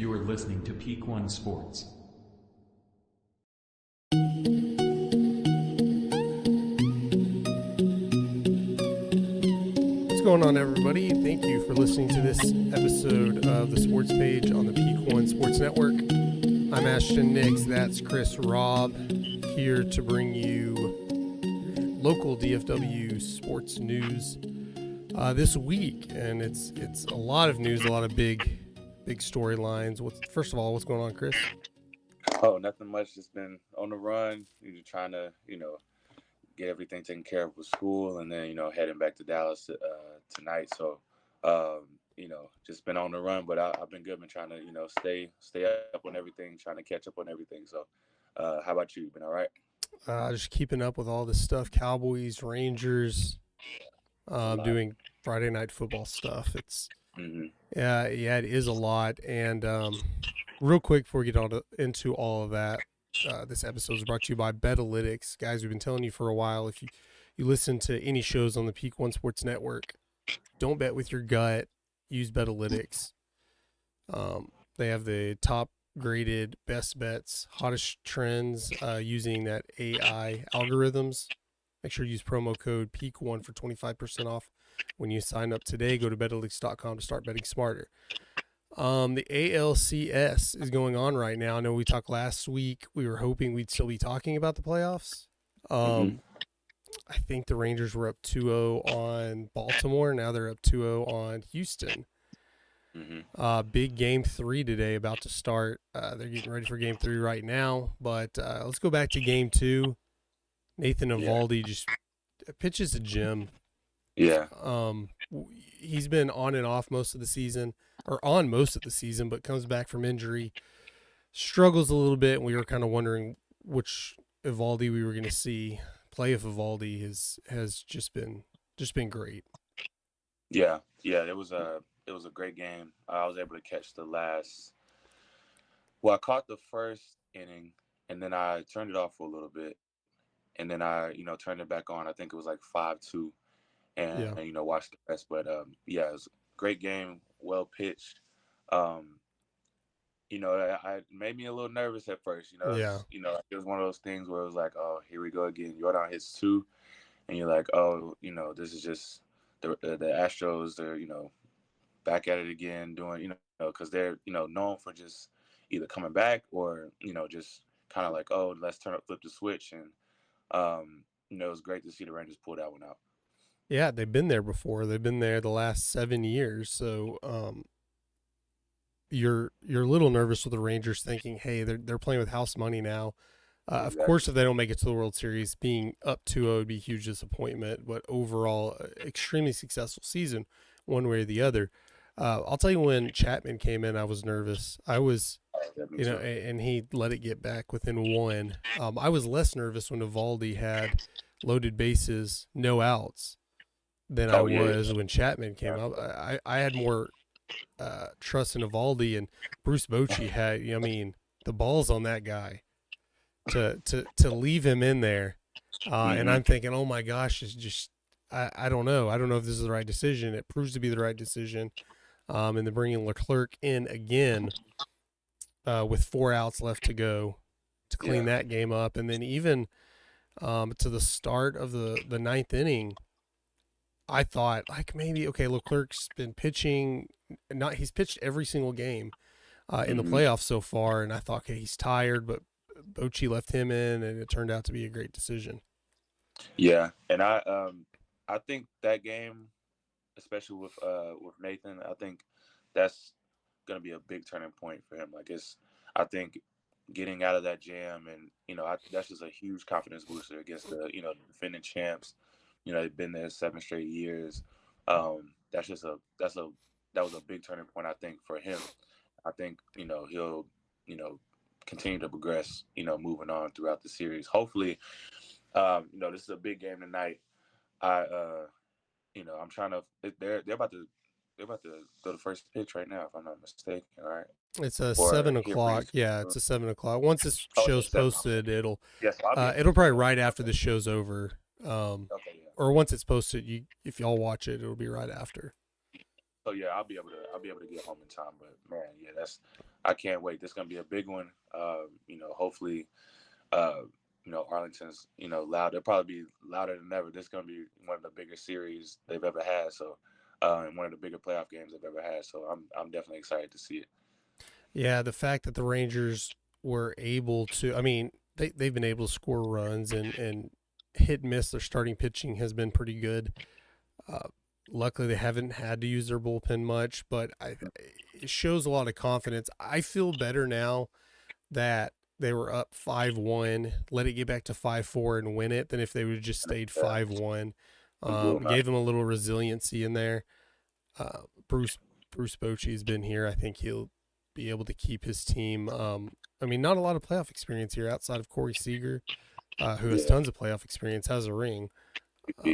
You are listening to Peak One Sports. What's going on, everybody? Thank you for listening to this episode of the Sports Page on the Peak One Sports Network. I'm Ashton Nix. That's Chris Robb, here to bring you local DFW sports news this week, and it's a lot of news, a lot of big storylines. First of all, what's going on, Chris? Oh, nothing much. Just been on the run. You're trying to, get everything taken care of with school, and then, heading back to Dallas tonight. So, just been on the run, but I've been good. Been trying to, stay up on everything, trying to catch up on everything. So, how about you? Been all right? Just keeping up with all this stuff. Cowboys, Rangers, doing Friday night football stuff. It's yeah, it is a lot. And real quick before we get into all of that, this episode is brought to you by Betalytics. Guys, we've been telling you for a while, if you listen to any shows on the Peak One Sports Network, don't bet with your gut. Use Betalytics. They have the top graded best bets, hottest trends using that AI algorithms. Make sure you use promo code PEAK1 for 25% off when you sign up today. Go to Betalytics.com to start betting smarter. The ALCS is going on right now. I know we talked last week. We were hoping we'd still be talking about the playoffs. I think the Rangers were up 2-0 on Baltimore. Now they're up 2-0 on Houston. Big game 3 today, about to start. They're getting ready for game 3 right now. But let's go back to game 2. Nathan Eovaldi just pitches a gem. Yeah. He's been on and off most of the season, but comes back from injury, struggles a little bit, and we were kind of wondering which Eovaldi we were going to see. Play of Eovaldi has just been great. Yeah. It was a great game. I was able to catch I caught the first inning, and then I turned it off for a little bit, and then I turned it back on. I think it was like 5-2, and watched the rest. But it was a great game, well pitched. I made me a little nervous at first. It was one of those things where it was like, oh, here we go again. Jordan hits 2, and you're like, oh, this is just the Astros. They're back at it again, doing because they're known for just either coming back or just kind of like, oh, let's flip the switch. And it was great to see the Rangers pull that one out. Yeah, they've been there before. They've been there the last 7 years. So you're a little nervous with the Rangers, thinking, hey, they're playing with house money now. Exactly. Of course, if they don't make it to the World Series, being up 2-0 would be a huge disappointment. But overall, extremely successful season, one way or the other. I'll tell you, when Chapman came in, I was nervous. I was, and he let it get back within 1. I was less nervous when Eovaldi had loaded bases, no outs, than I was when Chapman came up. I had more trust in Eovaldi, and Bruce Bochy had, the balls on that guy to leave him in there. And I'm thinking, oh my gosh, it's just, I don't know. I don't know if this is the right decision. It proves to be the right decision. And then bringing Leclerc in again with 4 outs left to go to clean that game up. And then even to the start of the 9th inning, I thought, like, maybe, okay, Leclerc's been pitching. He's pitched every single game in the playoffs so far, and I thought, okay, he's tired, but Bochy left him in, and it turned out to be a great decision. Yeah, and I think that game, especially with Nathan, I think that's going to be a big turning point for him. I think getting out of that jam, and that's just a huge confidence booster against the defending champs. They've been there 7 straight years. That was a big turning point, I think, for him. I think he'll continue to progress, moving on throughout the series. Hopefully, this is a big game tonight. I'm trying to. They're about to go to first pitch right now, if I'm not mistaken. All right. It's a 7 o'clock. Yeah, it's a 7 o'clock. Once this show's posted, it'll probably right after the show's over. Or once it's posted, if y'all watch it, it'll be right after. So yeah, I'll be able to get home in time. But man, yeah, that's I can't wait. This is gonna be a big one. Hopefully, uh, Arlington's loud. They'll probably be louder than ever. This is gonna be one of the bigger series they've ever had. So, and one of the bigger playoff games they've ever had. So I'm definitely excited to see it. Yeah, the fact that the Rangers were able to, I mean, they've been able to score runs and hit and miss. Their starting pitching has been pretty good. Uh, Luckily, they haven't had to use their bullpen much, but it shows a lot of confidence. I feel better now that they were up 5-1, let it get back to 5-4 and win it than if they would have just stayed 5-1. Gave them a little resiliency in there. Bruce Bochy has been here. I think he'll be able to keep his team. I mean, not a lot of playoff experience here outside of Corey Seager, who has tons of playoff experience, has a ring. But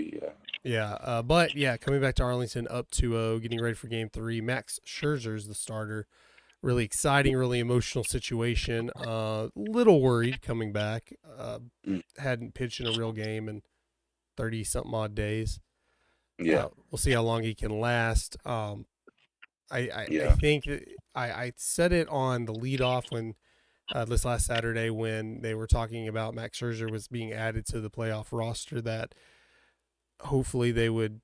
coming back to Arlington, up 2-0, getting ready for Game 3. Max Scherzer's the starter. Really exciting, really emotional situation. Little worried coming back. Hadn't pitched in a real game in 30-something odd days. Yeah. We'll see how long he can last. I think I said it on the leadoff when this last Saturday when they were talking about Max Scherzer was being added to the playoff roster that hopefully they would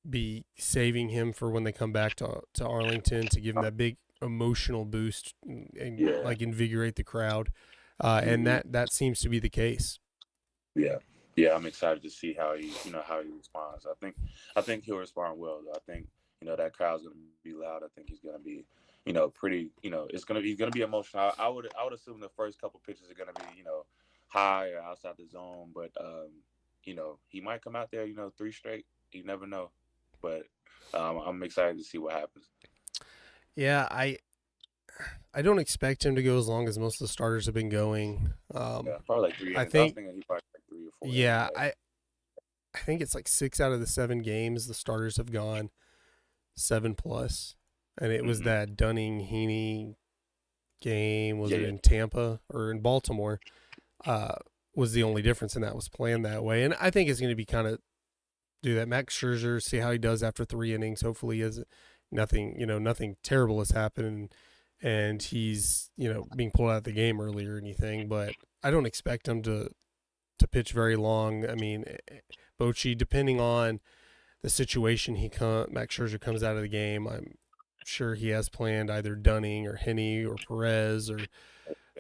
be saving him for when they come back to Arlington to give him that big emotional boost and like invigorate the crowd. And that seems to be the case. Yeah, I'm excited to see how he responds. I think he'll respond well. I think that crowd's gonna be loud. I think he's gonna be pretty. He's gonna be emotional. I would assume the first couple pitches are gonna be high or outside the zone, but he might come out there 3 straight. You never know, but I'm excited to see what happens. Yeah, I don't expect him to go as long as most of the starters have been going. Probably like 3 innings. I think he probably like 3 or 4. Yeah, I think it's like 6 out of the 7 games the starters have gone 7+, and it was that Dunning-Heaney game. Was it in Tampa or in Baltimore? Was the only difference, and that was planned that way. And I think it's going to be kind of do that. Max Scherzer, see how he does after 3 innings. Hopefully, he has nothing terrible has happened, and he's being pulled out of the game early or anything. But I don't expect him to pitch very long. I mean, Bochy, depending on the situation Max Scherzer comes out of the game, I'm sure he has planned either Dunning or Henney or Perez or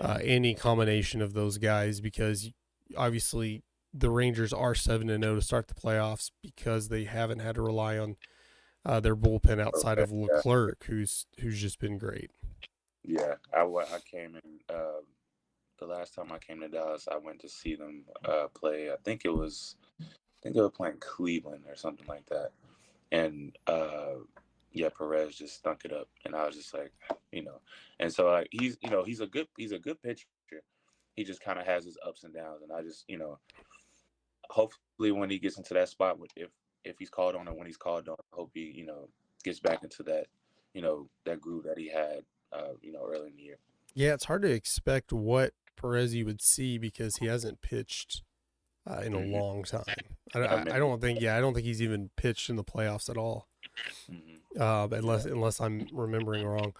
any combination of those guys, because obviously the Rangers are 7-0 to start the playoffs because they haven't had to rely on their bullpen outside of Leclerc, who's just been great. Yeah, I came in the last time I came to Dallas. I went to see them play. I think they were playing Cleveland or something like that, and Perez just stunk it up, and I was just like, and so like he's a good pitcher. He just kind of has his ups and downs, and I just hopefully when he gets into that spot, if he's called on or when he's called on, I hope he gets back into that that groove that he had early in the year. Yeah, it's hard to expect what Perez you would see because he hasn't pitched in a long time. I don't think he's even pitched in the playoffs at all. Unless I'm remembering wrong.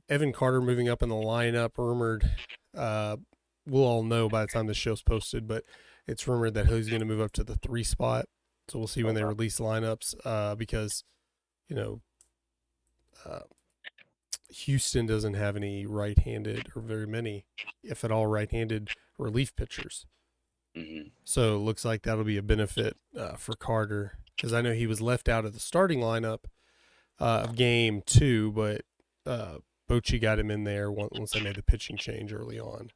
Evan Carter moving up in the lineup, rumored. We'll all know by the time this show's posted, but it's rumored that he's going to move up to the 3 spot. So we'll see when they release lineups because, Houston doesn't have any right-handed or very many, if at all, right-handed relief pitchers. So it looks like that'll be a benefit for Carter, because I know he was left out of the starting lineup of Game 2, but Bochy got him in there once they made the pitching change early on.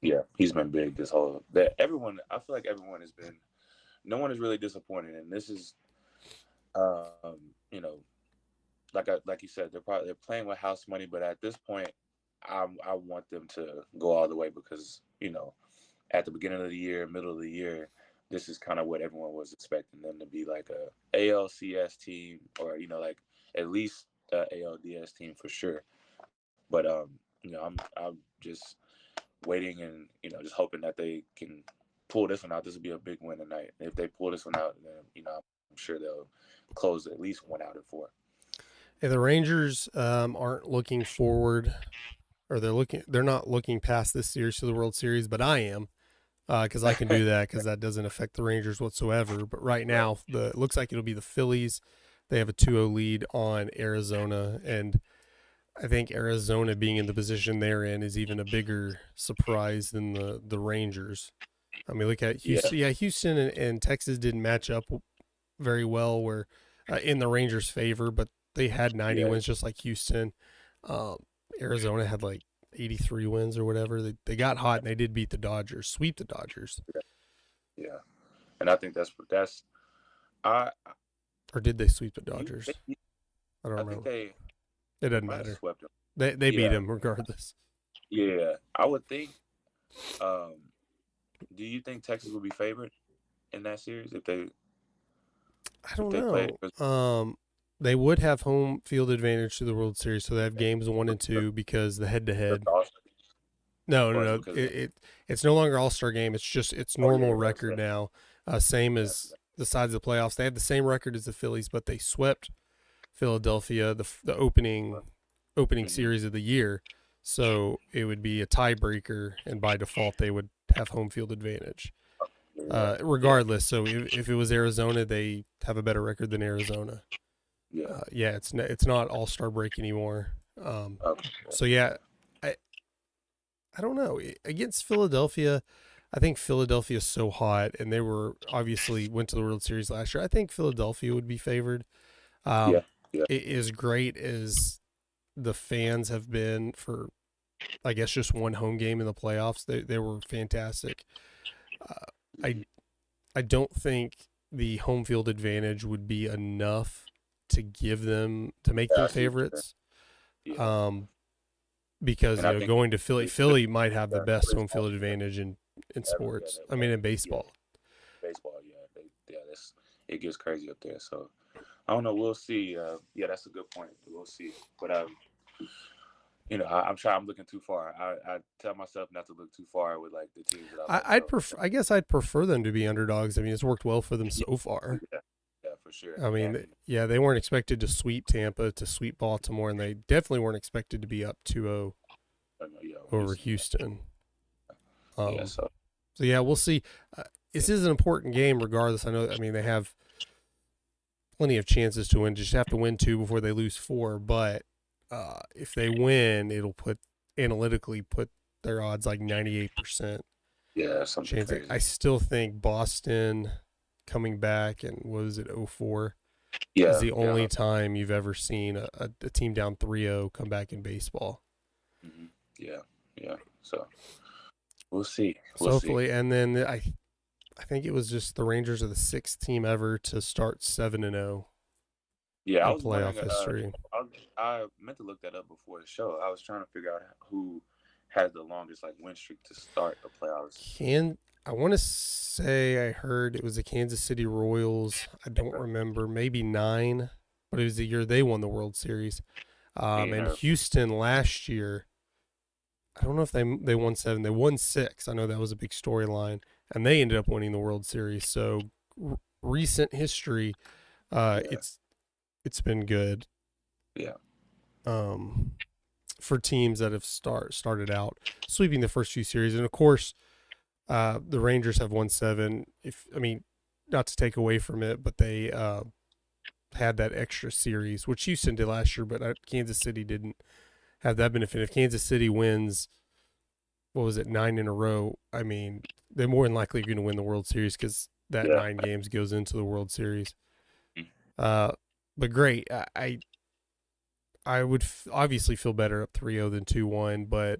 Yeah, he's been big this whole. Everyone, I feel like everyone has been. No one is really disappointed, and this is, like you said, they're playing with house money, but at this point, I want them to go all the way because at the beginning of the year, middle of the year, this is kind of what everyone was expecting them to be, like a ALCS team or like at least a ALDS team for sure. But I'm just waiting and just hoping that they can pull this one out. This will be a big win tonight. If they pull this one out, then I'm sure they'll close at least 1 out of 4. Hey, the Rangers aren't looking forward, or they're not looking past this series to the World Series, but I am, because I can do that because that doesn't affect the Rangers whatsoever. But right Right. now, it looks like it'll be the Phillies. They have a 2-0 lead on Arizona, and I think Arizona being in the position they're in is even a bigger surprise than the Rangers. I mean, look at Yeah. Houston. Yeah, Houston and Texas didn't match up very well, where in the Rangers' favor, but they had 90 Yeah. wins just like Houston. Um, Arizona had like 83 wins or whatever. They got hot and they did beat the Dodgers, sweep the Dodgers. Yeah. And I think that's I Or did they sweep the you Dodgers? I don't I think remember. they It doesn't might have matter. swept them. They beat Yeah. him regardless. Yeah. I would think. Um, do you think Texas would be favored in that series if I don't play? know. They would have home field advantage to the World Series, so they have games 1 and 2 because the head to head. No. It's no longer All-Star game. It's just its normal record now. Same as the sides of the playoffs. They had the same record as the Phillies, but they swept Philadelphia the opening series of the year. So it would be a tiebreaker, and by default they would have home field advantage. Regardless, so if it was Arizona, they have a better record than Arizona. Yeah. It's not All-Star break anymore. So yeah, I don't know. Against Philadelphia, I think Philadelphia is so hot, and they were obviously went to the World Series last year. I think Philadelphia would be favored. Yeah. Yeah. As great as the fans have been for, I guess, just one home game in the playoffs, they were fantastic. I don't think the home field advantage would be enough to make them favorites. Yeah. Because And I think going to Philly might have the best home field Yeah. advantage in sports. I mean, in baseball. Baseball, it gets crazy up there. So I don't know. We'll see. Yeah, that's a good point. We'll see. But I'm trying. I'm looking too far. I tell myself not to look too far with like the teams that I like. I'd prefer. I guess I'd prefer them to be underdogs. I mean, it's worked well for them so far. Yeah, for sure. I mean, And, they weren't expected to sweep Tampa, to sweep Baltimore, and they definitely weren't expected to be up 2-0 over Houston. So yeah, we'll see. This is an important game, regardless. I know. I mean, they have plenty of chances to win. Just have to win 2 before they lose 4. But if they win, it'll analytically put their odds like 98%. Yeah, something crazy. I still think Boston coming back, and what is it, 04? Yeah, is the only time you've ever seen a team down 3-0 come back in baseball. Mm-hmm. Yeah. So we'll see. Hopefully, and then I think it was just the Rangers are the 6th team ever to start 7-0. Yeah, in playoff history. I meant to look that up before the show. I was trying to figure out who has the longest win streak to start the playoffs. I want to say I heard it was the Kansas City Royals. I don't remember, maybe 9, but it was the year they won the World Series. And Houston last year, I don't know if they won 7. They won 6. I know that was a big storyline, and they ended up winning the World Series. So recent history, it's been good. Yeah. For teams that have started out sweeping the first few series, and of course, the Rangers have won 7. Not to take away from it, but they had that extra series, which Houston did last year, but Kansas City didn't have that benefit. If Kansas City wins, 9 in a row, I mean, they're more than likely going to win the World Series because that 9 games goes into the World Series. But great. I would obviously feel better up 3-0 than 2-1, but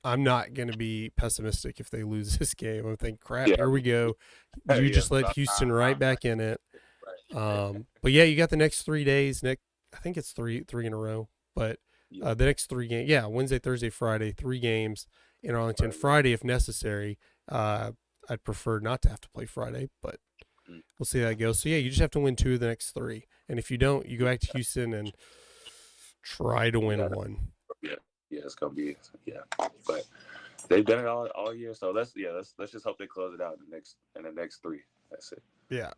I'm not going to be pessimistic if they lose this game. I'm thinking, crap, here we go. You just let Houston right back in it. But yeah, you got the next 3 days. I think it's three in a row. But the next 3 games, Wednesday, Thursday, Friday, 3 games in Arlington. Friday, if necessary. I'd prefer not to have to play Friday, but we'll see how that goes. So yeah, you just have to win 2 of the next 3, and if you don't, you go back to Houston and try to win 1. Yeah, it's gonna be but they've done it all year. So let's just hope they close it out in the next 3. That's it. Yeah.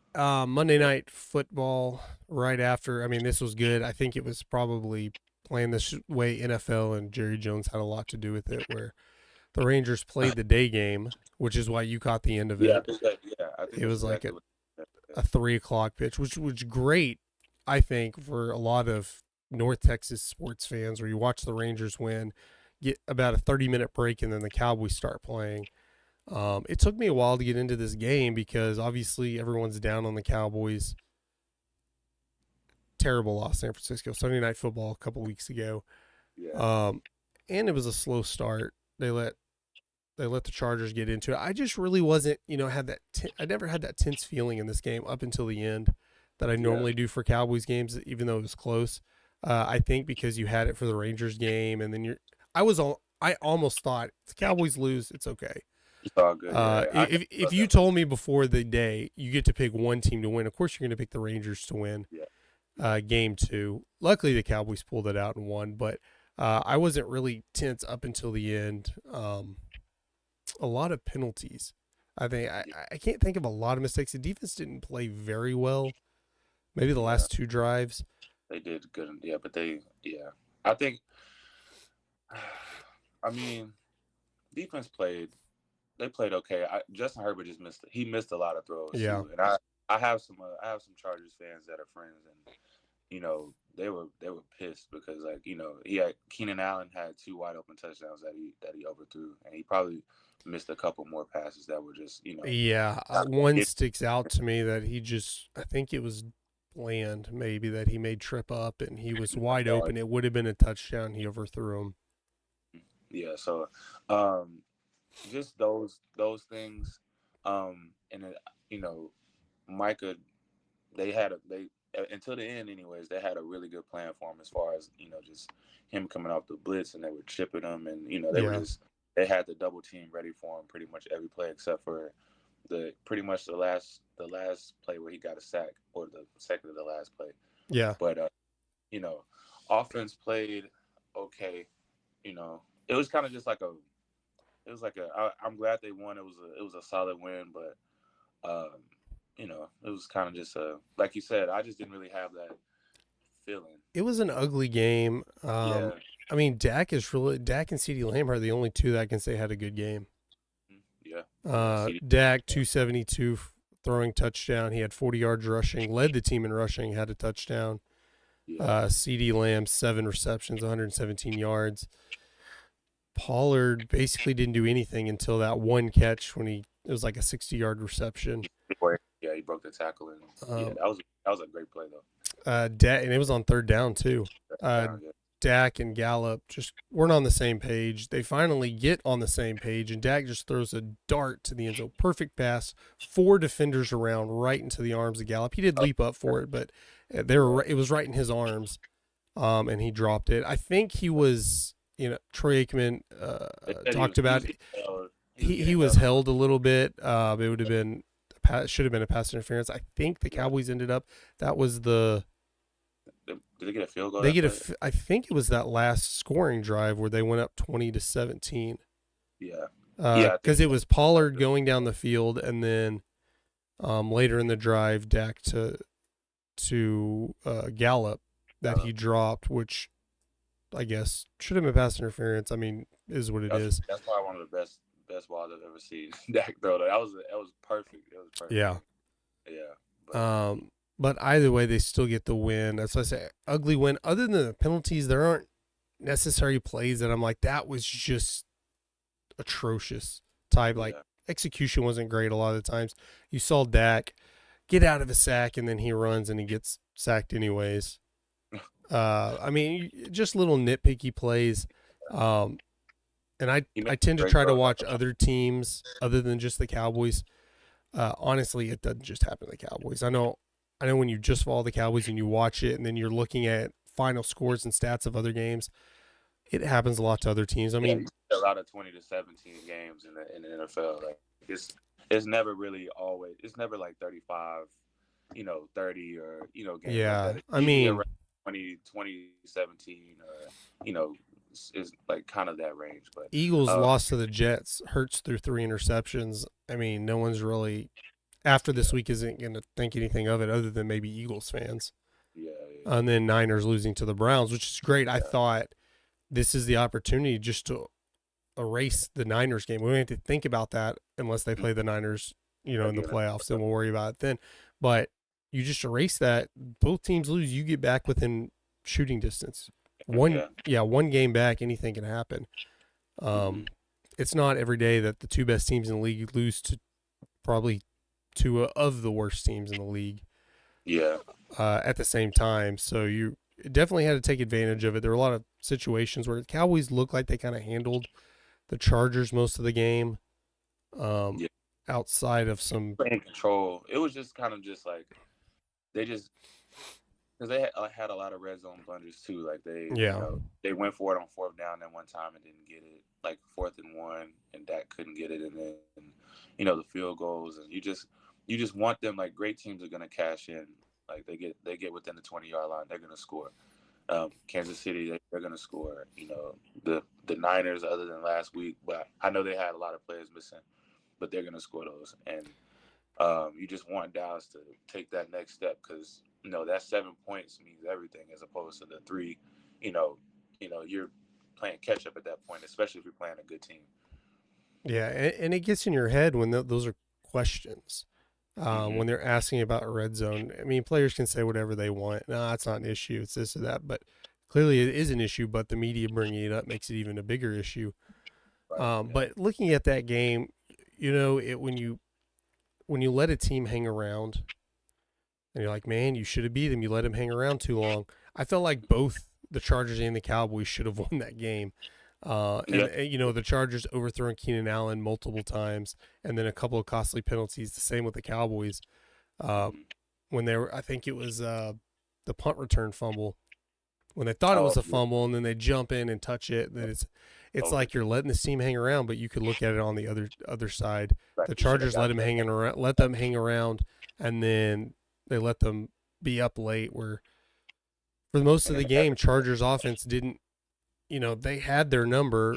Monday Night Football right after. I mean, this was good. I think it was probably playing this way NFL and Jerry Jones had a lot to do with it, where the Rangers played the day game, which is why you caught the end of Yeah, I it. think that. Yeah, I think It that's was like exactly what. a 3 o'clock pitch, which was great, I think, for a lot of North Texas sports fans, where you watch the Rangers win, get about a 30-minute break, and then the Cowboys start playing. It took me a while to get into this game because obviously everyone's down on the Cowboys. Terrible loss, San Francisco. Sunday Night Football a couple weeks ago. Yeah, And it was a slow start. They let the Chargers get into it. I just really wasn't, had that. I never had that tense feeling in this game up until the end that I yeah, normally do for Cowboys games, even though it was close. I think because you had it for the Rangers game, and then I almost thought if the Cowboys lose, it's okay. it's all good. Yeah, I never If felt you that way. told me before the day you get to pick one team to win, of course you're going to pick the Rangers to win Yeah, game two. Luckily, the Cowboys pulled it out and won, but I wasn't really tense up until the end. A lot of penalties. I think yeah, I can't think of a lot of mistakes. The defense didn't play very well. Maybe the yeah. last two drives. They did good. Yeah, but yeah. I think. I mean, defense played. They played okay. Justin Herbert just missed. He missed a lot of throws Yeah, too. And I have some Chargers fans that are friends, and they were pissed because he had Keenan Allen had 2 wide open touchdowns that he overthrew, and he probably missed a couple more passes that were just yeah. not One hit. sticks out to me that I think it was Bland maybe that he made trip up and he was wide open. It would have been a touchdown. He overthrew him. Yeah, so um, just those things, and then, you know, Micah, they until the end, anyways. They had a really good plan for him as far as just him coming off the blitz, and they were chipping him, and Yeah, they had the double team ready for him pretty much every play except for pretty much the last play where he got a sack, or the second to the last play. yeah. But you know, offense played okay. It was kind of just like a it was like I'm glad they won. It was a solid win, but it was kind of just like you said. I just didn't really have that feeling. It was an ugly game. Yeah, I mean, Dak and CeeDee Lamb are the only two that I can say had a good game. yeah, yeah. Dak 272 throwing touchdown. He had 40 yards rushing, led the team in rushing, had a touchdown. Yeah, CeeDee Lamb 7 receptions, 117 yards. Pollard basically didn't do anything until that one catch when it was like a 60-yard reception. yeah. He broke the tackle, and yeah, Um, that was a great play though. Dak, and it was on third down too. Uh, Down, yeah, Dak and Gallup just weren't on the same page. They finally get on the same page, and Dak just throws a dart to the end zone. Perfect pass, 4 defenders around, right into the arms of Gallup. He did leap up for it, but it was right in his arms, and he dropped it. I think he was, Troy Aikman they said talked about he was he getting was held. held a little bit. It would have been should have been a pass interference. I think the Yeah. Cowboys ended up that was the Did they get a field goal? they That get play? I think it was that last scoring drive where they went up 20-17. Yeah, yeah. I think Because it was Pollard going down the field, and then later in the drive, Dak to Gallup that he dropped, which I guess should have been pass interference. I mean, is what it is. that's probably one of the best balls I've ever seen. Dak throw that was perfect. It was perfect. Yeah. Yeah. But But either way, they still get the win. That's why I say ugly win. Other than the penalties, there aren't necessary plays that I'm like, that was just atrocious type. Like, yeah, execution wasn't great a lot of the times. You saw Dak get out of a sack, and then he runs and he gets sacked anyways. I mean, just little nitpicky plays. And he made I tend to great try to throws. watch other teams other than just the Cowboys. Honestly, it doesn't just happen to the Cowboys. I know when you just follow the Cowboys and you watch it, and then you're looking at final scores and stats of other games, it happens a lot to other teams. I Yeah, mean, you see a lot of 20-17 games in the NFL. Like it's never really always. It's never like 35, 30 or games like yeah, that. It's I usually mean, around 20-17 or is like kind of that range. But Eagles uh, lost to the Jets. Hurts threw 3 interceptions. I mean, no one's really after this week isn't going to think anything of it other than maybe Eagles fans. Yeah. And then Niners losing to the Browns, which is great. Yeah. I thought this is the opportunity just to erase the Niners game. We don't have to think about that unless they play the Niners, in the playoffs, and we'll worry about it then. But you just erase that. Both teams lose, you get back within shooting distance. One game back, anything can happen. It's not every day that the two best teams in the league lose to probably two of the worst teams in the league. Yeah. At the same time, so you definitely had to take advantage of it. There were a lot of situations where the Cowboys looked like they kind of handled the Chargers most of the game. Outside of some in control, it was just kind of just like they just because they had a lot of red zone blunders too. Like they went for it on 4th down that one time and didn't get it. Like 4th and 1, and Dak couldn't get it, and then the field goals, and you just want them. Like great teams are gonna cash in. Like they get within the 20-yard line, they're gonna score. Kansas City, they're gonna score. The Niners, other than last week, but I know they had a lot of players missing, but they're gonna score those. And you just want Dallas to take that next step because that 7 points means everything as opposed to the 3. You're playing catch up at that point, especially if you're playing a good team. Yeah, and it gets in your head when those are questions. When they're asking about a red zone, I mean, players can say whatever they want. No, it's not an issue. It's this or that. But clearly it is an issue, but the media bringing it up makes it even a bigger issue. But looking at that game, when you let a team hang around and you're like, man, you should have beat them. You let them hang around too long. I felt like both the Chargers and the Cowboys should have won that game. The Chargers overthrowing Keenan Allen multiple times, and then a couple of costly penalties. The same with the Cowboys. When I think it was the punt return fumble. When they thought it was a fumble, and then they jump in and touch it, then it's like you're letting the team hang around. But you could look at it on the other side. The Chargers let them hang around, and then they let them be up late. Where for most of the game, Chargers offense didn't. They had their number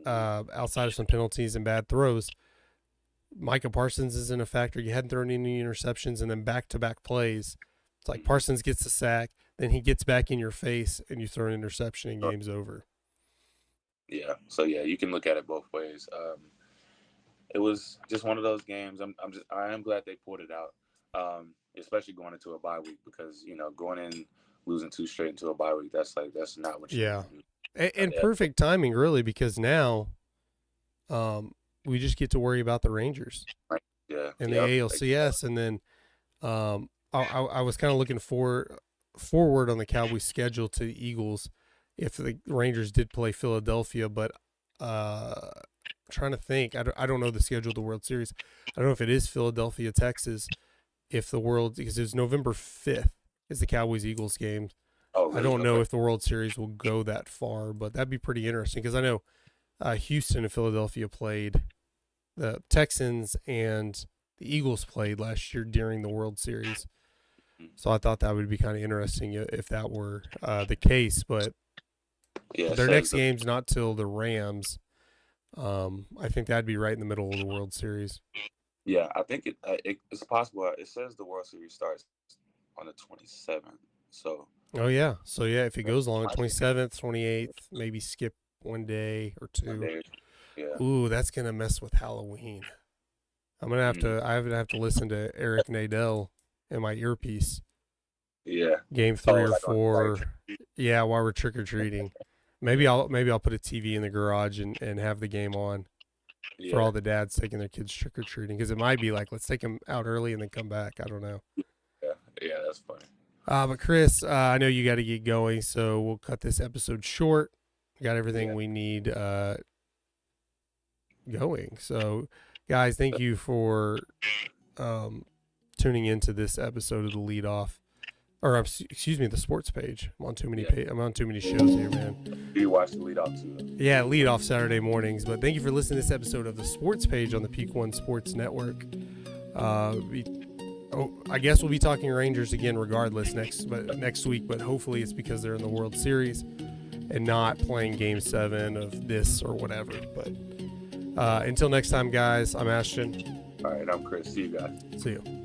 outside of some penalties and bad throws. Micah Parsons isn't a factor. You hadn't thrown any interceptions, and then back-to-back plays. It's like Parsons gets the sack, then he gets back in your face, and you throw an interception, and game's over. Yeah. So you can look at it both ways. It was just one of those games. I am glad they pulled it out, especially going into a bye week because going in losing 2 straight into a bye week, that's not what you want to do. And perfect timing, really, because now we just get to worry about the Rangers and the ALCS. And then I was kind of looking forward on the Cowboys' schedule to the Eagles if the Rangers did play Philadelphia. But trying to think, I don't know the schedule of the World Series. I don't know if it is Philadelphia, Texas, because it's November 5th is the Cowboys-Eagles game. I don't know if the World Series will go that far, but that'd be pretty interesting because I know Houston and Philadelphia played, the Texans and the Eagles played last year during the World Series. So I thought that would be kind of interesting if that were the case. But their next game's not till the Rams. I think that'd be right in the middle of the World Series. Yeah, I think it's possible. It says the World Series starts on the 27th. So. Oh, yeah. So, if it goes long, 27th, 28th, maybe skip one day or two. Yeah. Ooh, that's going to mess with Halloween. I'm going to have to listen to Eric Nadel in my earpiece. Yeah. Game 3 or 4. Yeah, while we're trick-or-treating. Maybe I'll put a TV in the garage and have the game on for all the dads taking their kids trick-or-treating. Because it might be like, let's take them out early and then come back. I don't know. Yeah, that's funny. But Chris, I know you got to get going, so we'll cut this episode short. We got everything we need going. So, guys, thank you for tuning into this episode of the Lead Off, or excuse me, the Sports Page. I'm on too many I'm on too many shows here, man. You watch the Lead Off too? Yeah, Lead Off Saturday mornings. But thank you for listening to this episode of the Sports Page on the Peak One Sports Network. I guess we'll be talking Rangers again regardless next week, but hopefully it's because they're in the World Series and not playing Game 7 of this or whatever. But until next time, guys, I'm Ashton. All right, I'm Chris. See you guys. See you.